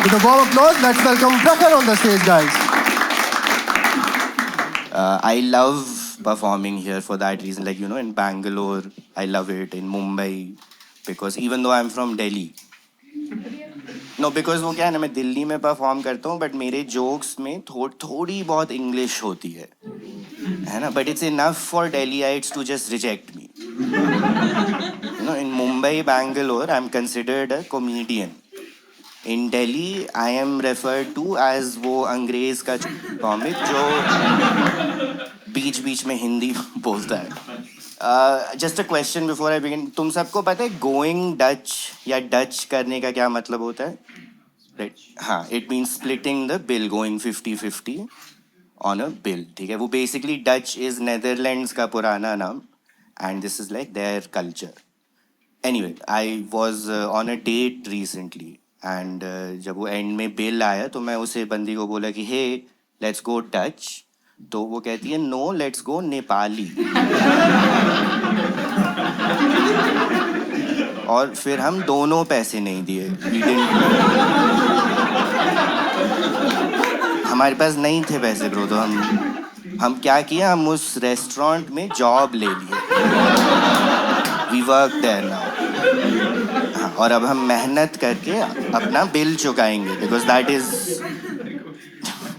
With a warm applause, let's welcome Prakhar on the stage, guys. I love performing here for that reason. Like, you know, in Bangalore, I love it. In Mumbai, because even though I'm from Delhi, no, because वो क्या है ना, मैं दिल्ली में perform करता हूँ, but मेरे jokes में थोड़ी बहुत इंग्लिश होती है ना, but it's enough for Delhiites to just reject me. You know, in Mumbai, Bangalore, I'm considered a comedian. In Delhi, I am referred to as वो अंग्रेज का कॉमिक जो बीच बीच में हिंदी बोलता है. Just a question before I begin. तुम सबको पता है गोइंग डच या डच करने का क्या मतलब होता है? राइट, हाँ, it means splitting the bill, going 50-50 on a bill. ठीक है, वो बेसिकली डच इज नेदरलैंड्स का पुराना नाम, and this is like their culture. Anyway, I was on a date recently, and जब वो एंड में बिल आया तो मैं उसे बंदी को बोला कि हे लेट्स गो डच. तो वो कहती है नो लेट्स गो नेपाली. और फिर हम दोनों पैसे नहीं दिए. हमारे पास नहीं थे पैसे ब्रो, तो हम क्या किया, हम उस रेस्टोरेंट में जॉब ले लिए. We work there now. और अब हम मेहनत करके अपना बिल चुकाएंगे, because that is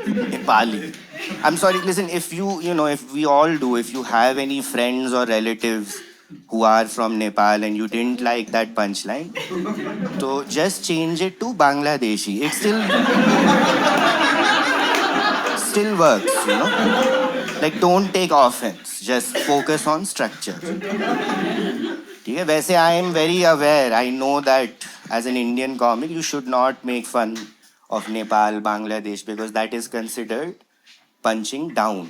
Nepali. I am sorry, listen, if you know, if we all do, if you have any friends or relatives who are from Nepal and you didn't like that punchline, so just change it to Bangladeshi. It still works, you know. Like, don't take offense, just focus on structure. ठीक है, वैसे I am very aware, I know that as an Indian comic you should not make fun of Nepal Bangladesh, because that is considered punching down.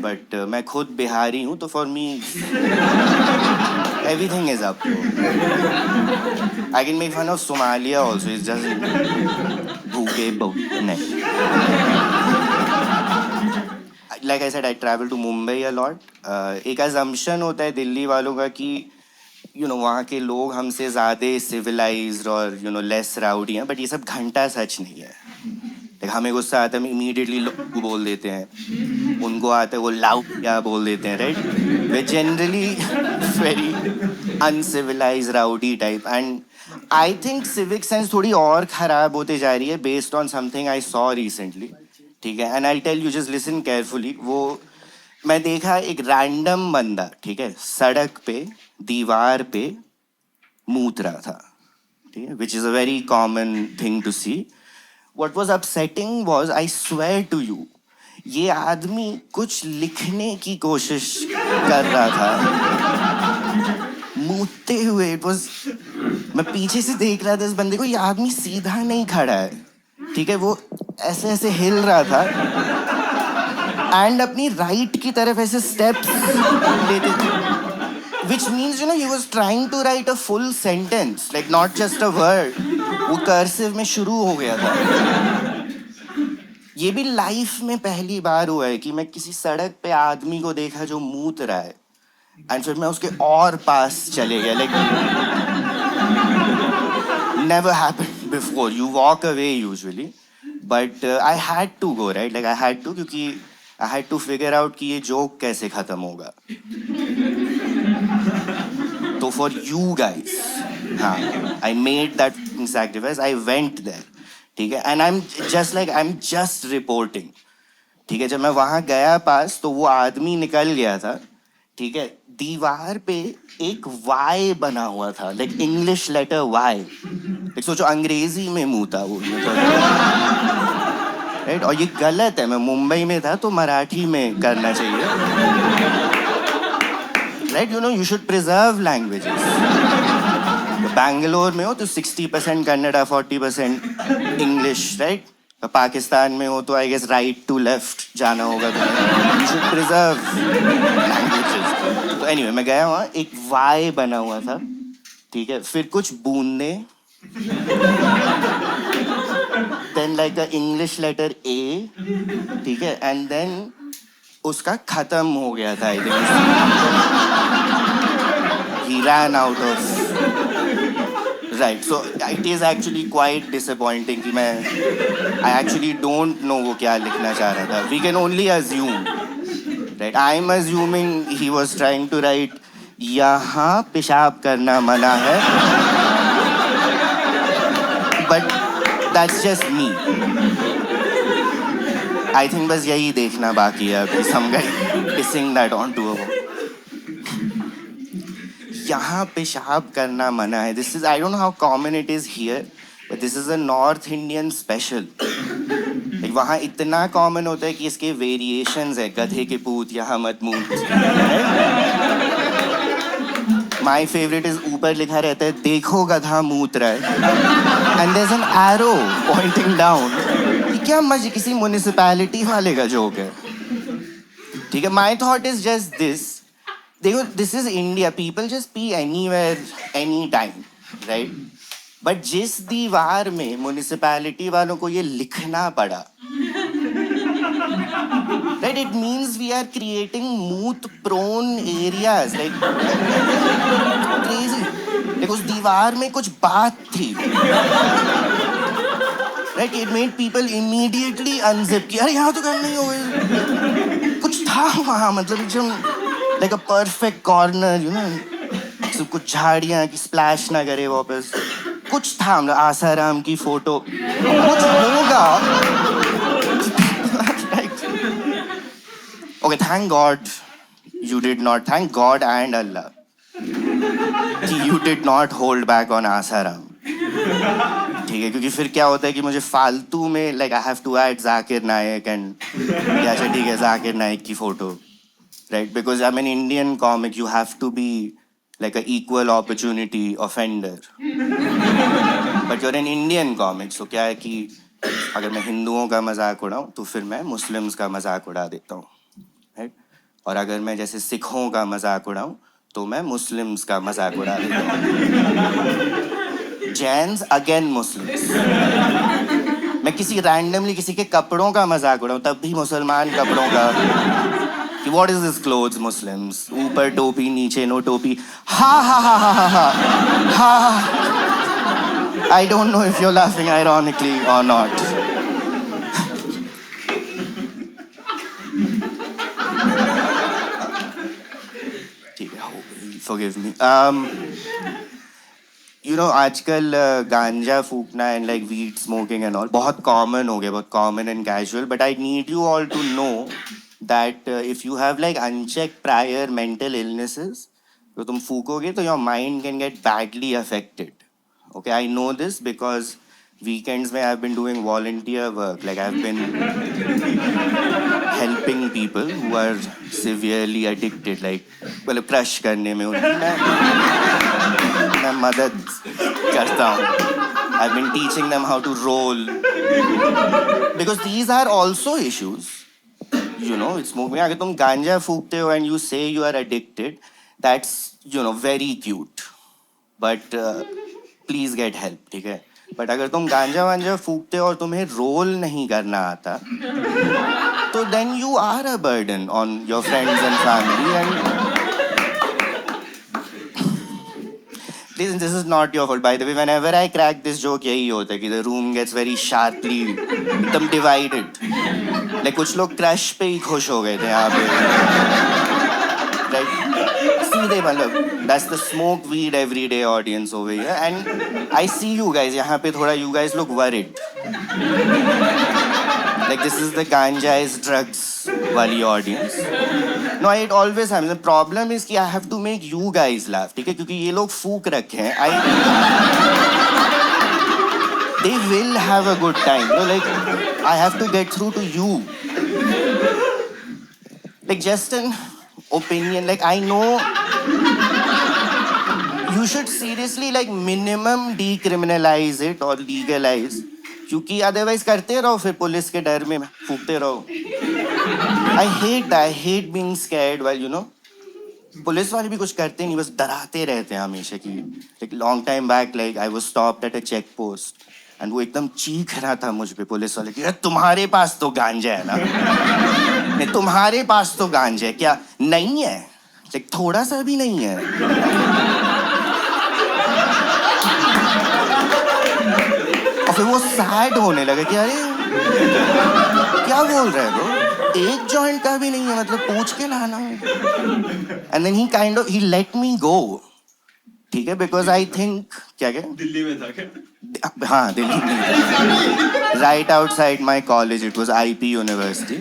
But मैं खुद बिहारी हूँ, तो for me everything is up. I can make fun of Somalia also, is just भूखे नहीं. Like I said, I travel to Mumbai a lot. एक assumption होता है दिल्ली वालों का कि यू नो वहाँ के लोग हमसे ज़्यादा सिविलाइज्ड और यू नो लेस राउडी हैं, बट ये सब घंटा सच नहीं है. लाइक हमें गुस्सा आता है, हम इमीडिएटली बोल देते हैं. उनको आता है वो लाउड क्या बोल देते हैं, right. They generally very uncivilised rowdy type. And I think civic sense थोड़ी और ख़राब होते जा रही है based on something I saw recently. ठीक है, and I tell you, just listen carefully. वो मैं देखा एक रैंडम बंदा, ठीक है, सड़क पे दीवार पे मूत रहा था. ठीक है, which is a very common thing to see. What was upsetting was, I swear to you, ये आदमी कुछ लिखने की कोशिश कर रहा था मूतते हुए. इट वॉज, मैं पीछे से देख रहा था इस बंदे को, ये आदमी सीधा नहीं खड़ा है. ठीक है, वो ऐसे ऐसे हिल रहा था एंड अपनी राइट की तरफ ऐसे स्टेप्स लेते थे, which means, you know, he was trying to write a full sentence, like not just a word. वो कर्सिव में शुरू हो गया था. ये भी लाइफ में पहली बार हुआ है कि मैं किसी सड़क पे आदमी को देखा जो मूत रहा है, एंड फिर मैं उसके और पास चले गया. Like never happened before. You walk away usually, but I had to go, right? Like I had to, क्योंकि I had to figure out कि ये जोक कैसे खत्म होगा. तो for you guys, हाँ, I made that sacrifice. I went there. ठीक है, and I'm just reporting. ठीक है, जब मैं वहाँ गया पास तो वो आदमी निकल गया था. ठीक है, दीवार पे एक Y बना हुआ था, लाइक इंग्लिश लेटर Y. एक सोचो अंग्रेजी में मुंह था वो, राइट. और ये गलत है, मैं मुंबई में था तो मराठी में करना चाहिए, right. You know, you should preserve languages. Bangalore में हो तो 60% कन्नड़ा, 40% इंग्लिश, राइट. पाकिस्तान में हो तो I guess right to left जाना होगा. You should preserve languages. तो एनीवे, मैं गया वहाँ, एक Y बना हुआ था. ठीक है, फिर कुछ बूंदे, then like a English letter A. ठीक है, एंड देन उसका खत्म हो गया था. I think he ran out of right so it is actually quite disappointing कि मैं आई एक्चुअली डोंट नो वो क्या लिखना चाह रहा था. We can only assume, right. I am assuming he was trying to write यहाँ पेशाब करना मना है, but that's just me. I think बस यही देखना बाकी है अभी. Some guy pissing that on to a यहाँ पेशाब करना मना है. This is I don't know how common it is here, but this is a North Indian special. वहाँ इतना कॉमन होता है कि इसके वेरिएशंस है. गधे के पूत यहाँ मत मूत. माई फेवरेट इज ऊपर लिखा रहता है देखो गधा मूत रहा है and there is an arrow pointing down. क्या मजे किसी म्युनिसिपैलिटी वाले का जोक है. ठीक है. My thought is just this. देखो this is India. People just pee anywhere any time, right. But जिस दीवार में म्युनिसिपैलिटी वालों को ये लिखना पड़ा, right, it means we are creating मूत prone areas. Like crazy. Like उस दीवार में कुछ बात थी, right. It made people immediately unzip कि अरे यहाँ तो करना ही होगा. कुछ था वहाँ, मतलब एकदम like a perfect corner, you know. सब कुछ झाड़ियाँ की स्प्लैश ना करे वापस. कुछ था. मतलब आसाराम की फोटो कुछ होगा. Okay, thank God you did not. Thank God and Allah कि you did not hold back on Asaram. ठीक है. क्योंकि फिर क्या होता है कि मुझे फालतू में like I have to add Zakir Naik and अच्छा ठीक है जाकिर नायक की photo, right. Because I am an Indian comic. You have to be like a equal opportunity offender. But you're an Indian comic, so क्या है कि अगर मैं हिंदुओं का मजाक उड़ाऊँ तो फिर मैं मुस्लिम्स का मजाक उड़ा देता हूँ, राइट. और अगर मैं जैसे सिखों का मजाक उड़ाऊँ तो मैं मुस्लिम्स का मजाक उड़ा देता हूँ. Jains again Muslims. मैं किसी रैंडमली किसी के कपड़ों का मजाक उड़ाऊँ तब भी मुसलमान कपड़ों का. What is this clothes Muslims? ऊपर टोपी नीचे नो टोपी. हा हा हा हा हा हा हा. I don't know if you're laughing ironically or not. ठीक है. Forgive me. You know आजकल गांजा फूकना and like weed smoking and all बहुत common हो गया, बहुत common and casual. But I need you all to know that if you have like unchecked prior mental illnesses, तो तुम फूकोगे तो your mind can get badly affected. Okay, I know this because weekends में I've been doing volunteer work. Like I've been helping people who are severely addicted. Like मतलब crush करने में उनकी मैं मदद करता हूँ. I've been teaching them how to roll because these are also issues. You know, it's moving. अगर तुम गांजा फूकते हो and you say you are addicted, that's, you know, very cute. But please get help, ठीक है. But अगर तुम गांजा वांजा फूकते हो और तुम्हें रोल नहीं करना आता, तो then you are a burden on your friends and family. And listen, this is not your fault. By the way, whenever I crack this joke, यही होता है कि the room gets very sharply एकदम divided. Like कुछ लोग crush पे ही खुश हो गए थे यहाँ पे, राइट. सीधे मतलब that's the smoke weed everyday audience over here. And I see you guys यहाँ पे थोड़ा you guys look worried. Like this is the ganja is drugs वाली audience. No, it always happens. The problem is कि I have to make you guys laugh, ठीक है. क्योंकि ये लोग फूक रखे हैं. They will have a good time. So like I have to get through to you. Like just an opinion. Like I know you should seriously like minimum decriminalize it or legalize. क्योंकि otherwise करते रहो फिर police के डर में फूकते रहो. I hate that. I hate being scared while, you know, police वाले भी कुछ करते नहीं, बस डराते रहते हैं हमेशा कि like long time back like I was stopped at a check post and वो एकदम चीख रहा था मुझ पे पुलिस वाले कि तुम्हारे पास तो गांजा है ना. नहीं तुम्हारे पास तो गांजा है क्या? नहीं है. like थोड़ा सा भी नहीं है. फिर वो सैड होने लगा कि अरे क्या बोल रहा है ब्रो, एक जॉइंट का भी नहीं है, मतलब पूछ के लाना। And then he kind of he let me go, ठीक है, बिकॉज आई थिंक क्या दिल्ली में था क्या? हाँ दिल्ली में, right outside my college, it was IP university.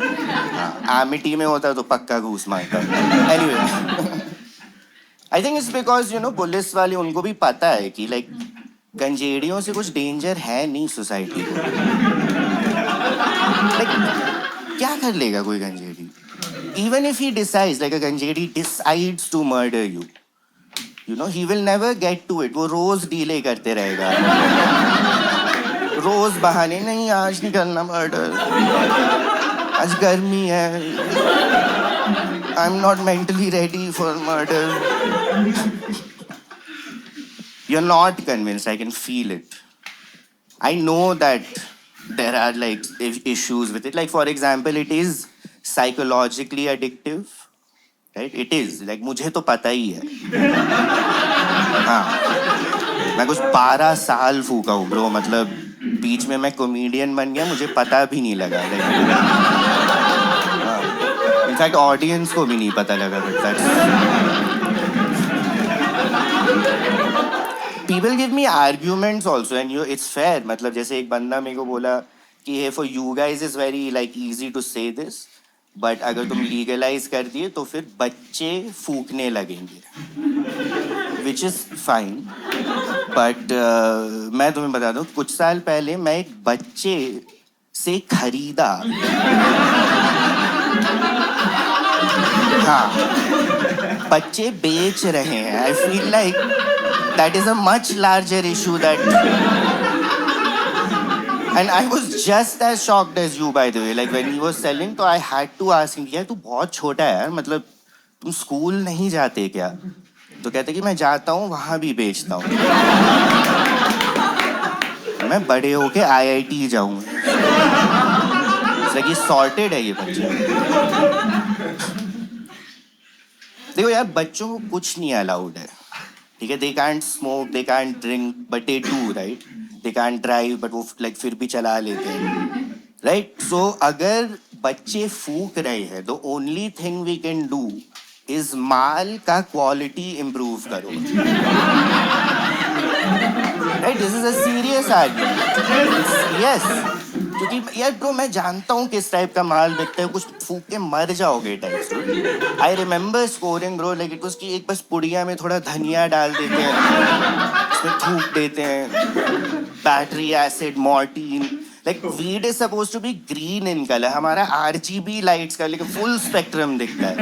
हाँ एमिटी में होता तो पक्का घूस मारता। Anyway, I think it's because you no police वाले, उनको भी पता है कि लाइक गंजेड़ियों से कुछ डेंजर है नहीं सोसाइटी को। लाइक क्या कर लेगा कोई गंजेड़ी? Even if he decides, like a गंजेड़ी decides to murder you, you know, he will never get to it. वो रोज डीले करते रहेगा, रोज बहाने, नहीं आज नहीं करना मर्डर, आज गर्मी है, I am not mentally ready for murder. You're not convinced, I can feel it. I know that there are like issues with it. Like for example, it is psychologically addictive. Right? It is. Like मुझे तो पता ही है। हाँ, मैं कुछ 12 साल फूका हूँ ब्रो, मतलब बीच में मैं कॉमेडियन बन गया, मुझे पता भी नहीं लगा। इनफैक्ट ऑडियंस को भी नहीं पता लगा। People give me arguments also and you, it's fair. मतलब जैसे एक बंदा मेरे को बोला कि hey, for you guys is very like easy to say this, but अगर तुम लीगलाइज कर दिए तो फिर बच्चे फूकने लगेंगे, which is fine. But मैं तुम्हें बता दूं, कुछ साल पहले मैं एक बच्चे से खरीदा, हाँ बच्चे बेच रहे हैं। I feel like that is a much larger issue that, and I was just as shocked as you by the way, like when he was selling, तो I had to ask him, यार तू बहुत छोटा है यार, मतलब तुम school नहीं जाते क्या? तो कहते कि मैं जाता हूँ, वहाँ भी बेचता हूँ, मैं बड़े होके IIT जाऊँगा। ये सॉर्टेड है ये बच्चे। देखो यार, बच्चों को कुछ नहीं अलाउड है, ठीक है? They can't smoke, they can't drink, but they do, right? They can't drive, but वो लाइक फिर भी चला लेते हैं, राइट? सो अगर बच्चे फूक रहे हैं, the only thing we can do is माल का क्वालिटी इम्प्रूव करो, right? This is a serious argument, yes. क्योंकि यार ब्रो, मैं जानता हूँ किस टाइप का माल बिकता है, कुछ फूक के मर जाओगे type. I remember scoring bro, like it was कि एक बस पुड़िया में थोड़ा धनिया डाल देते हैं, उसमें थूक देते हैं, battery acid, Mortein. Like weed is suppose to be green in colour, हमारा RGB लाइट्स का लेकिन फुल स्पेक्ट्रम दिखता है।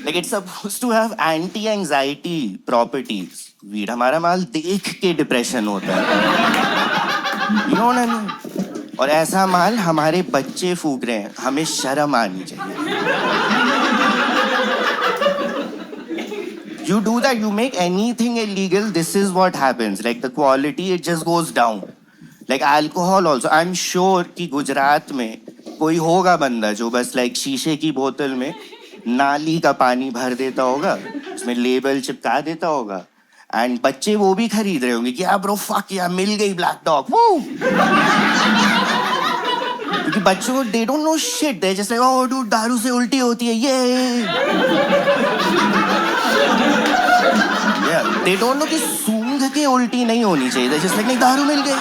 Like it's suppose to have anti anxiety properties. Weed हमारा माल देख के डिप्रेशन होता है, you know what I mean? और ऐसा माल हमारे बच्चे फूक रहे हैं, हमें शर्म आनी चाहिए। You do that, you make anything illegal, this is what happens. Like the quality, it just goes down. Like alcohol also, I'm sure कि गुजरात में कोई होगा बंदा जो बस like शीशे की बोतल में नाली का पानी भर देता होगा, उसमें लेबल चिपका देता होगा, एंड बच्चे वो भी खरीद रहे होंगे कि यार ब्रो फक यार मिल गई ब्लैक डॉग, वो क्योंकि बच्चों को they don't know shit, they just like oh dude दारू से उल्टी होती है, ये दे डोंट नो कि सूंघ के उल्टी नहीं होनी चाहिए, दे जस्ट लाइक नहीं दारू मिल गई।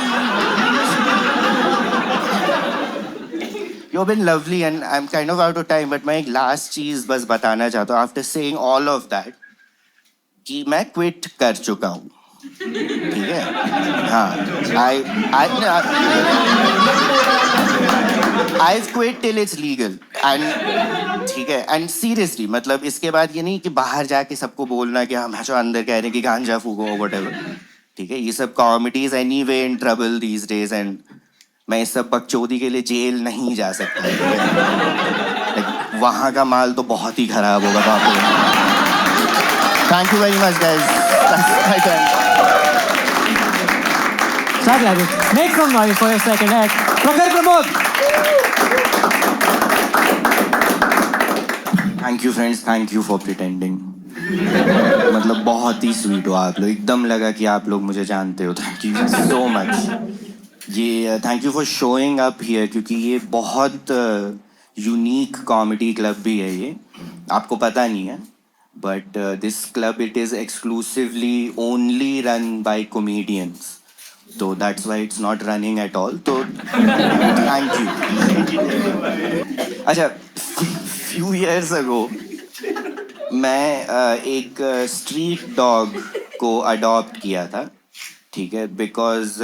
You've been lovely and I'm kind of out of time, but मैं एक लास्ट चीज बस बताना चाहता हूँ after saying all of that, कि मैं क्विट कर चुका हूँ, ठीक है? हाँ, I've quit till it's legal and ठीक है, and seriously मतलब इसके बाद ये नहीं कि बाहर जाके सबको बोलना कि हम जो अंदर कह रहे हैं कि गांजा फूको whatever, ठीक है? ये सब comedies anyway in trouble these days and मैं इस सब बकचोदी के लिए जेल नहीं जा सकता, ठीक है? like, वहाँ का माल तो बहुत ही खराब होगा बाप रे। Thank you very much, guys. That's my time. Start clapping. Make some noise for your second act. Prakhar Pramod. Thank you, friends. Thank you for pretending. मतलब बहुत ही स्वीट हो आप लोग, एकदम लगा कि आप लोग मुझे जानते हो। Thank you so much. ये thank you for showing up here, क्योंकि ये बहुत यूनिक कॉमेडी क्लब भी है ये, आपको पता नहीं है, but this club it is exclusively only run by comedians, तो that's why it's not running at all, तो थैंक यू। अच्छा, फ्यू ईयर्स अगो मैं एक स्ट्रीट डॉग को अडॉप्ट किया था, ठीक है, because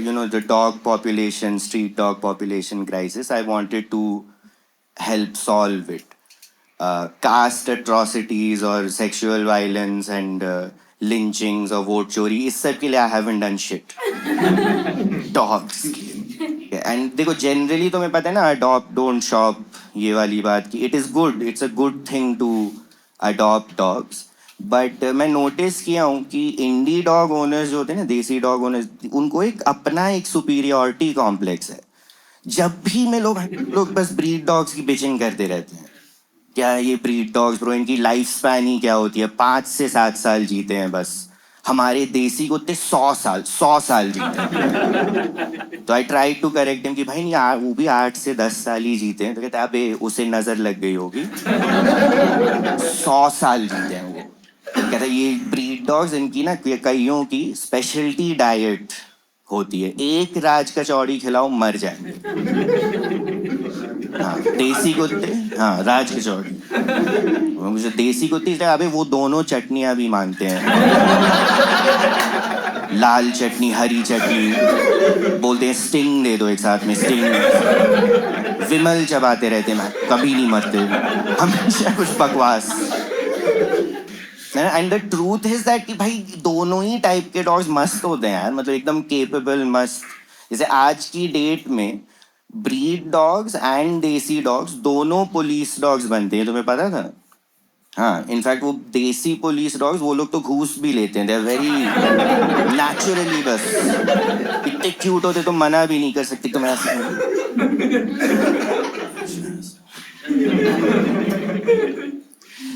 you know the dog population, street dog population crisis, I wanted to help solve it. Caste atrocities और सेक्सुअल वायलेंस एंड लिंचिंग्स और वोट चोरी, इस सब के लिए I haven't done shit, dogs के लिए। एंड देखो, जनरली तुम्हें पता है ना, अडॉप्ट डोंट शॉप, ये वाली बात की, it is good, it's a good thing to adopt dogs, but मैं नोटिस किया हूँ कि इंडी डॉग ओनर्स जो होते हैं ना, देसी डॉग ओनर्स, उनको एक अपना एक सुपीरियॉरिटी कॉम्प्लेक्स है। जब भी मैं लोग बस ब्रीड डॉग्स की बिचिंग करते रहते हैं, क्या ये ब्रीड डॉग्स ब्रो, इनकी लाइफ स्पैन ही क्या होती है, 5 से 7 साल जीते हैं बस, हमारे देसी कुत्ते 100 साल जीते हैं। तो I try to correct him कि भाई नहीं, वो भी 8 से 10 साल ही जीते हैं, तो कहते हैं अबे उसे नजर लग गई होगी, 100 साल जीते हैं वो। कहता है ये ब्रीड डॉग्स, इनकी ना कईयों की स्पेशलिटी डाइट होती है, एक राज कचौड़ी खिलाओ मर जाएंगे। हाँ, देसी कुत्ते, हाँ राज कचौड़ी, मुझे देसी कुत्ते इसलिए अबे वो दोनों चटनियाँ भी मांगते हैं, लाल चटनी, हरी चटनी, बोलते हैं स्टिंग दे दो एक साथ में, स्टिंग, विमल चबाते रहते हैं, कभी नहीं मरते, हमेशा कुछ बकवास। And the truth is that कि भाई दोनों ही टाइप के डॉग्स मस्त होते हैं यार, मतलब एकदम केपेबल, मस्त। जैसे आज की डेट में ब्रीड डॉग्स एंड देसी डॉग्स दोनों पुलिस डॉग्स बनते हैं, तुम्हें पता था? हाँ, इनफैक्ट वो देसी पुलिस डॉग्स, वो लोग तो घूस भी लेते हैं, दे आर वेरी नेचुरली, बस इतने क्यूट होते तो मना भी नहीं कर सकते तुम ऐसे।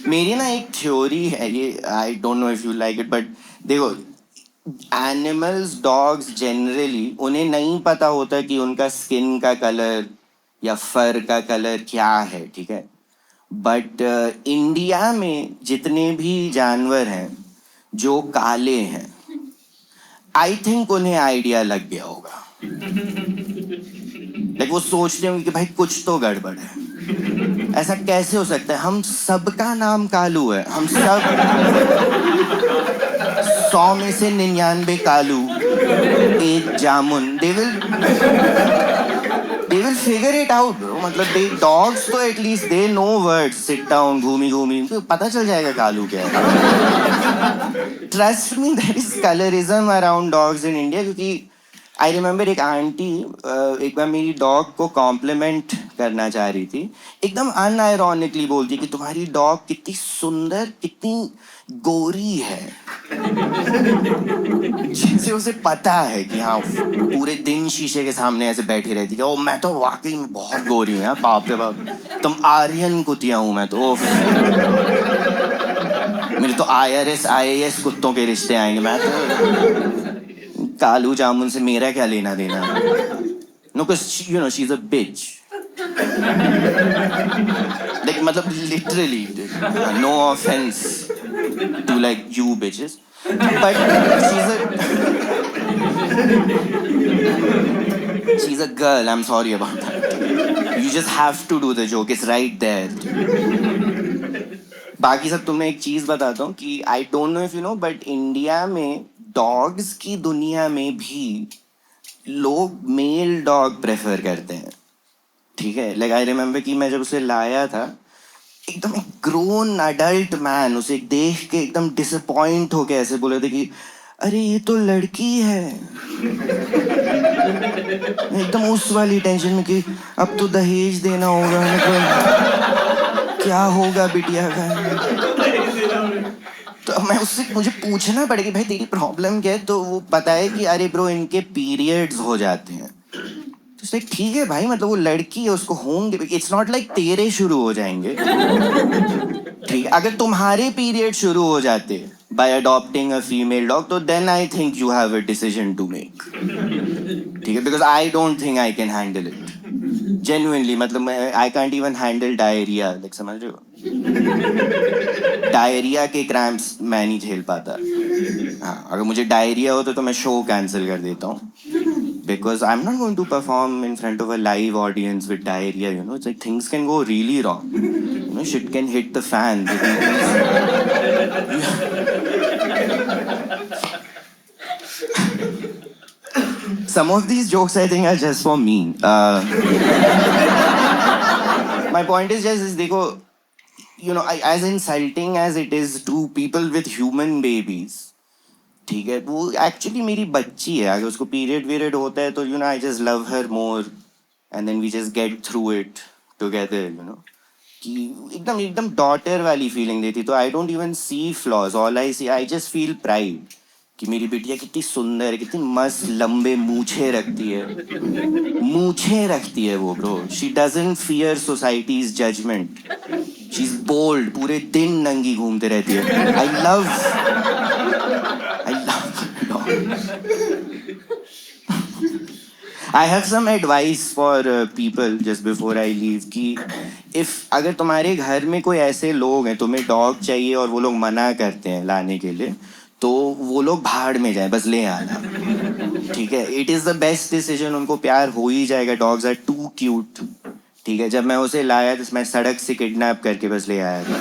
मेरी ना एक थ्योरी है, ये आई don't know if you like it, but देखो, एनिमल्स, डॉग्स जनरली उन्हें नहीं पता होता कि उनका स्किन का कलर या फर का कलर क्या है, ठीक है, बट इंडिया में जितने भी जानवर हैं जो काले हैं, आई थिंक उन्हें आइडिया लग गया होगा, लाइक वो सोचते होंगे कि भाई कुछ तो गड़बड़ है, ऐसा कैसे हो सकता है, हम सबका नाम कालू है, हम सब 100 में से 99 कालू, एक जामुन, they will figure it out bro, मतलब दे डॉग्स तो at least they know words, sit down, घूमी घूमी, तो पता चल जाएगा कालू क्या है। Trust me, there is colourism around dogs in India, क्योंकि आई रिमेंबर एक आंटी एक बार मेरी डॉग को कॉम्प्लीमेंट करना चाह रही थी, एकदम अनआयरॉनिकली बोलती कि तुम्हारी डॉग कितनी सुंदर, कितनी गोरी है, जिनसे उसे पता है कि हाँ पूरे दिन शीशे के सामने ऐसे बैठी रहती है, ओ मैं तो वाकई में बहुत गोरी हूँ यार, बाप रे बाप, तुम आर्यन कुतिया हूँ मैं तो, मेरे तो IRS कुत्तों के रिश्ते आएंगे, मैं तो कालू जामुन से मेरा क्या लेना देना। No, you know she is a bitch, like मतलब literally, no offence to like you bitches, but she is a girl, I am sorry about that, you just have to do the joke, it's right there. बाकी सब तुम्हें एक चीज बताता हूँ कि I don't know if you know, but India में dogs की दुनिया में भी लोग मेल डॉग प्रेफर करते हैं, ठीक है, लाइक आई रिमेंबर कि मैं जब उसे लाया था, एकदम एक ग्रोन अडल्ट मैन उसे देख के एकदम डिसअपॉइंट होके ऐसे बोले थे कि अरे ये तो लड़की है, एकदम उस वाली टेंशन में कि अब तो दहेज देना होगा, मतलब क्या होगा बिटिया का। तो मैं उससे, मुझे पूछना पड़ेगा भाई तेरी प्रॉब्लम क्या है, तो वो बताए कि अरे ब्रो इनके पीरियड्स हो जाते हैं, तो उसने ठीक है भाई, मतलब वो लड़की है उसको होंगे, इट्स नॉट लाइक तेरे शुरू हो जाएंगे, ठीक है, अगर तुम्हारे पीरियड शुरू हो जाते by adopting a female dog, so then I think you have a decision to make. ठीक है, because I don't think I can handle it. Genuinely, मतलब I can't even handle diarrhea. Like समझ रहे हो? Diarrhoea के cramps मैं नहीं झेल पाता. हाँ, अगर मुझे डायरिया हो तो मैं शो कैंसिल कर देता हूँ. Because I'm not going to perform in front of a live audience with diarrhea, you know. It's like things can go really wrong. You know, shit can hit the fan. Some of these jokes I think are just for me. My point is just, देखो, you know, as insulting as it is to people with human babies, ठीक है, वो actually मेरी बच्ची है. अगर उसको period होता है तो you know I just love her more and then we just get through it together, you know, कि एकदम एकदम डॉटर वाली फीलिंग देती. तो I don't even see flaws, all I see, I just feel pride कि मेरी बिटिया कितनी सुंदर है, कितनी मस्त लंबे मूछे रखती है वो. Bro, she doesn't fear society's judgement. She is bold, पूरे दिन नंगी घूमते रहती है. I love I have some advice for people just before I leave कि if अगर तुम्हारे घर में कोई ऐसे लोग हैं, तुम्हें डॉग चाहिए और वो लोग मना करते हैं लाने के लिए, तो वो लोग भाड़ में जाए, बस ले आना. ठीक है, it is the best decision. उनको प्यार हो ही जाएगा. Dogs are too cute. ठीक है, जब मैं उसे लाया तो मैं सड़क से किडनैप करके बस ले आया था.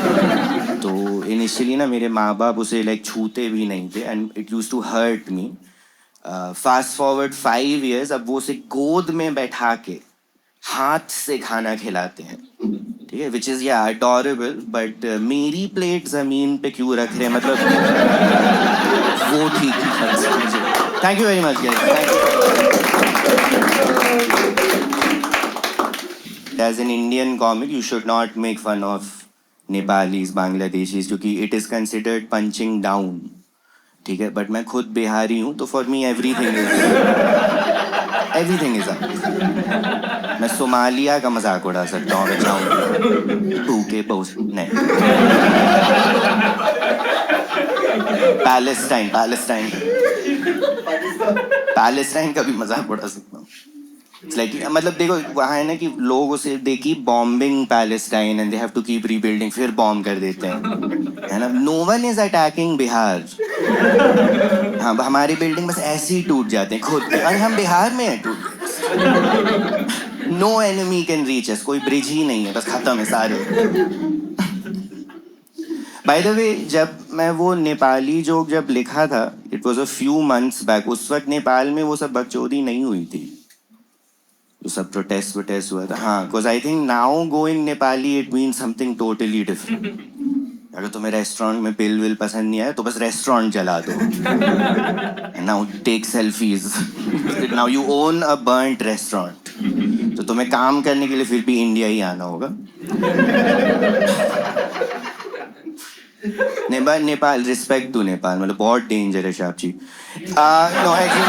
तो इनिशियली ना मेरे माँ बाप उसे लाइक छूते भी नहीं थे and it used to hurt me. Fast forward 5 years, अब वो उसे गोद में बैठा के हाथ से खाना खिलाते हैं. ठीक है, विच इज़ या अडोरेबल, बट मेरी प्लेट ज़मीन पे क्यों रख रहे हैं, मतलब वो ठीक है. Thank you very much guys. As an Indian comic, you should not make fun of Nepalis, Bangladeshis, क्योंकि it is considered punching down. ठीक है, बट मैं खुद बिहारी हूँ, तो फॉर मी एवरीथिंग इज मैं सोमालिया का मजाक उड़ा सकता हूँ अगर चाहूँ. टू के पोस्ट नहीं, पैलेस्टाइन का भी मजाक उड़ा सकता हूँ. Like, मतलब देखो, वहाँ है ना कि लोग उसे they keep bombing Palestine and they have to keep rebuilding, फिर बॉम्ब कर देते हैं, है ना. No one is attacking Bihar. हाँ, हमारी बिल्डिंग बस ऐसे ही टूट जाते हैं खुद. अरे हम बिहार में हैं, no enemy can reach us. कोई ब्रिज ही नहीं है, बस खत्म है सारे. बाय द वे, जब मैं वो नेपाली जोक जब लिखा था, it was a few months back. उस वक्त नेपाल में वो सब बकचोदी नहीं हुई थी, तो सब प्रोटेस्ट हुआ था. हाँ, because I think now going Nepali it means something totally different. अगर तुम्हें रेस्टोरेंट में बिल पसंद नहीं आया तो बस रेस्टोरेंट जला दो. Now take selfies. Now you own a burnt restaurant. तो तुम्हें काम करने के लिए फिर भी इंडिया ही आना होगा. नेपाल, रिस्पेक्ट टू नेपाल, मतलब बहुत डेंजर है शाप जी. No, I think